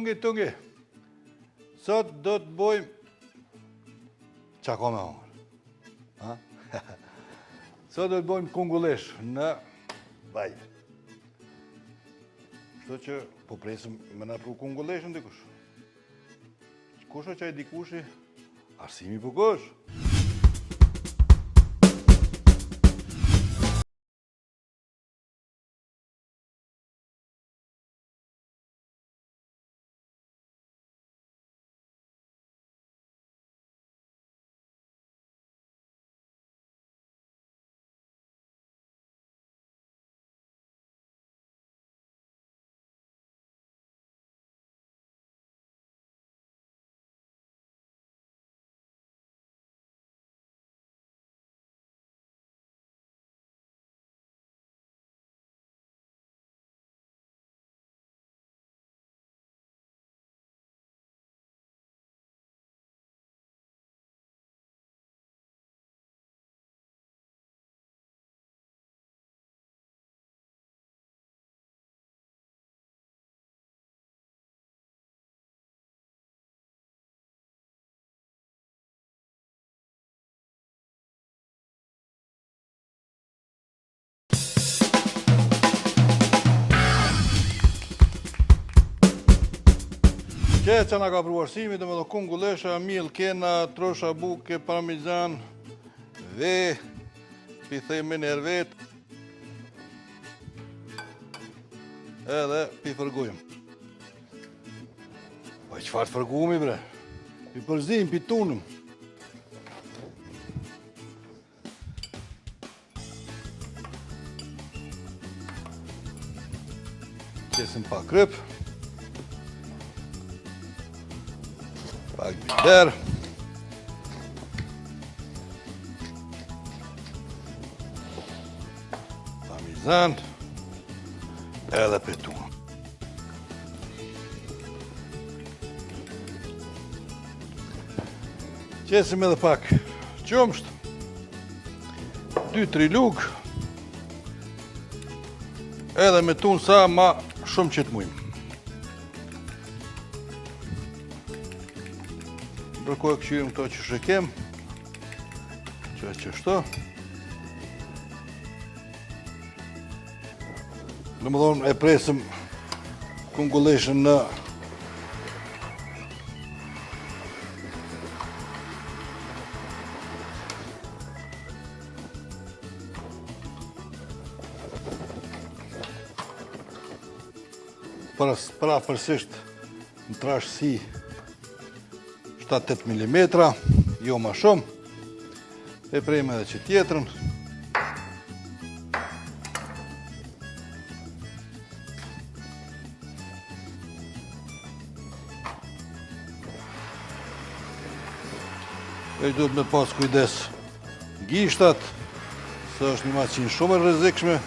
Tungi. Sot do të bojmë... Qa ka me hongër? Sot do të bojmë kungullesh në vaj. Shto që po presim me në pru kungulleshën dikush. Kusho që e dikushi, arsimi po kush. Që që nga ka pruarsimi, dhe me do kungullesha, mill, kena, trosha, buke, parmizan, ve, pithej me nervet, edhe pi fërgujmë. Po qëfar të fërgujmë, bre? Pi përzim, pi tunëm. Qesim pa kryp. Pak biber. Parmizan. Edhe petun. Qesim edhe pak qumsht. 2-3 lug. Edhe me tun sa ma shumë që të mujmë. Ndërkohë këqyrim këto që shëkem, që qështo. Në më dhonë e presim kungulleshën në parafërsisht në trashësi 7-8 mm, jo ma shumë. E prejmë edhe që tjetërën. E duhet me pas kujdes gishtat, se është një maqinë shumë e rrezikshme.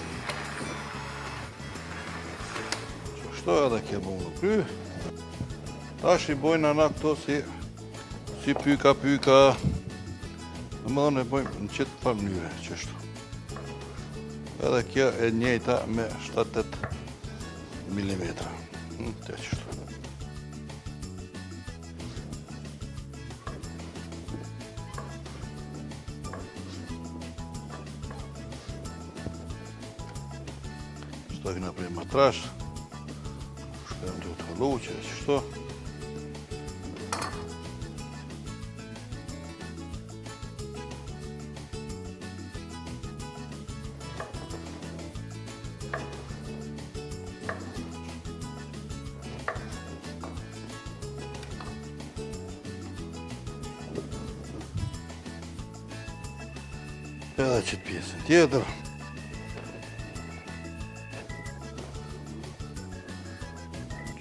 Qështo edhe ke bëmë në kry. Tash i bojnë ana këto si pyka. Në më dhënë e bojmë në qëtë par mënyre, qështu. Edhe kjo e njejta me 7-8 mm. Të qështu. Shtojnë prej matrash. Shkojmë të të hëllu që qështu. Edhe qëtë pjesën tjetër.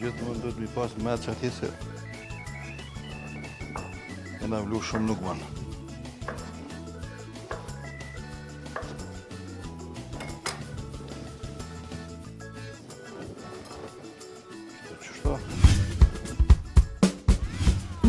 Gjithë më ndët mi pasë me atë që ati se e nga vlu shumë nuk banë.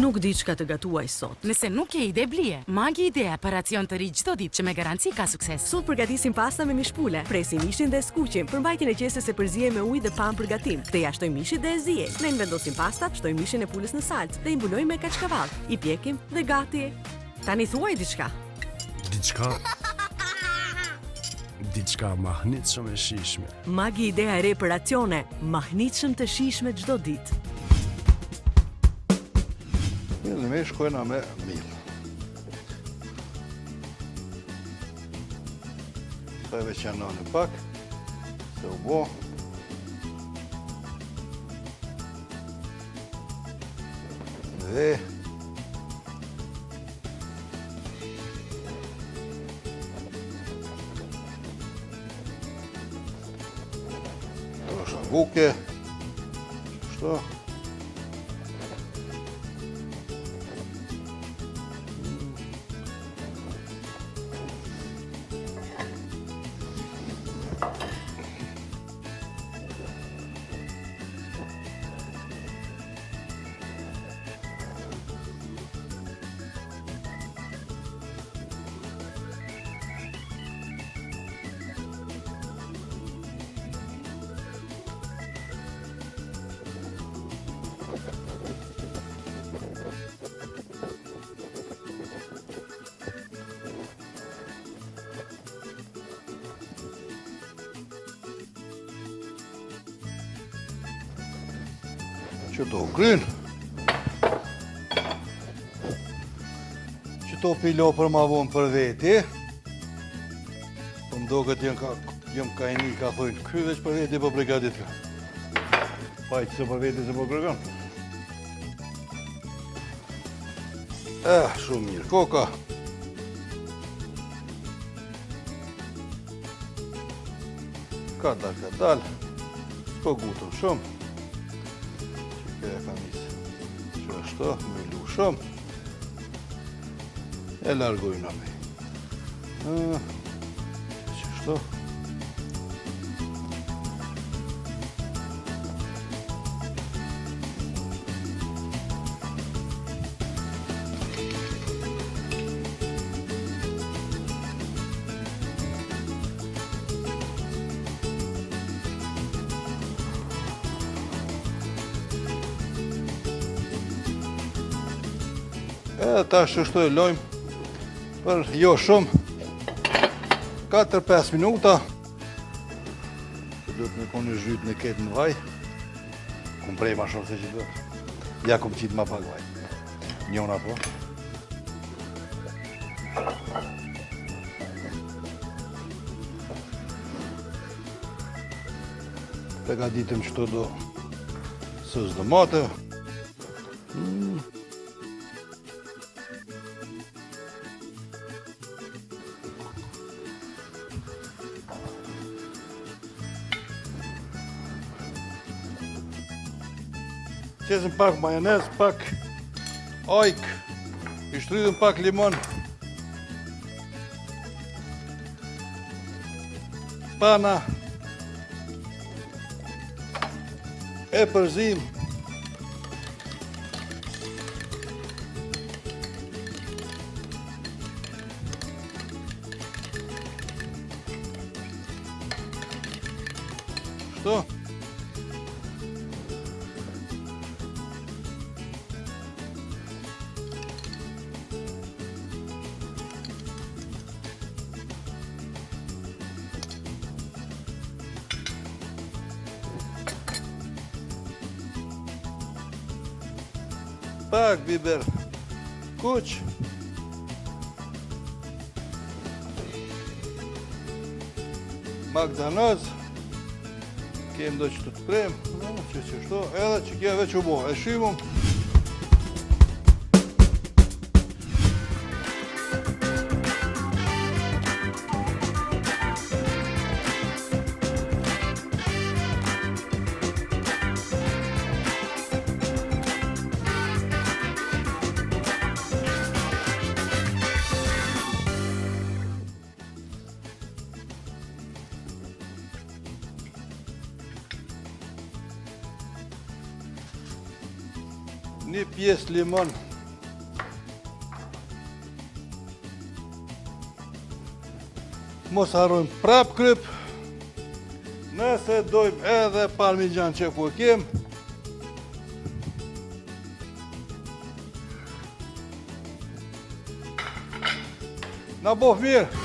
Nuk di çka të gatuaj sot. Nëse nuk ke ide blije, Magi Ide operacion të ri çdo ditë që me garanci ka sukses. Sot përgatisim pasta me mishpule. Presim mishin dhe skuqim. Për mbajtjen e qesës e përziej me ujë dhe pam për gatim. Ktheja shtoj mishit dhe e ziej. Ne vendosim pastat, shtoj mishin e pulës në salcë dhe i mbulojmë me kaçkavall. I pjekim dhe gati. Tani thuaj diçka. Diçka mahnitshëm e shijshme. Magi Idea e re për racione, mahnitshëm të shijshme çdo ditë. Mirë, me shkojna me mill. Sa e veçanone pak, se u bo. Dhe troška buke, što? Qëto gryn. Qëto pilo për ma vonë për veti. Po mdoket jëm ka i një ka thujnë. Ky veç për veti për brigadit ka. Pajtë se për veti se për kërgan. Shumë mirë. Koka. Ka dal. S'ko gutën shumë. E kam isë që ashtu, me lu shumë. E largojnë me. Që ashtu. Edhe tash ashtu e lojmë për jo shumë 4-5 minuta. Duhet me koni zhyt në ketë në vaj. Kum prej ma shumë se që duhet. Ja kum qitë ma pak vaj. Njona po. Pregaditëm qëto do sës domate. Qesim pak majonez, pak ajk, i shtrydhëm pak limon, pana, e përzim, shto. Pak biber kuq. Magdanoz. Kem do që të prem. Që shto. Edhe që kje veç u bo. E shimum. Një pjesë limon Mos harrojmë prap kryp. Nëse dojmë edhe parmigjan që ku e kem. Na bof mirë.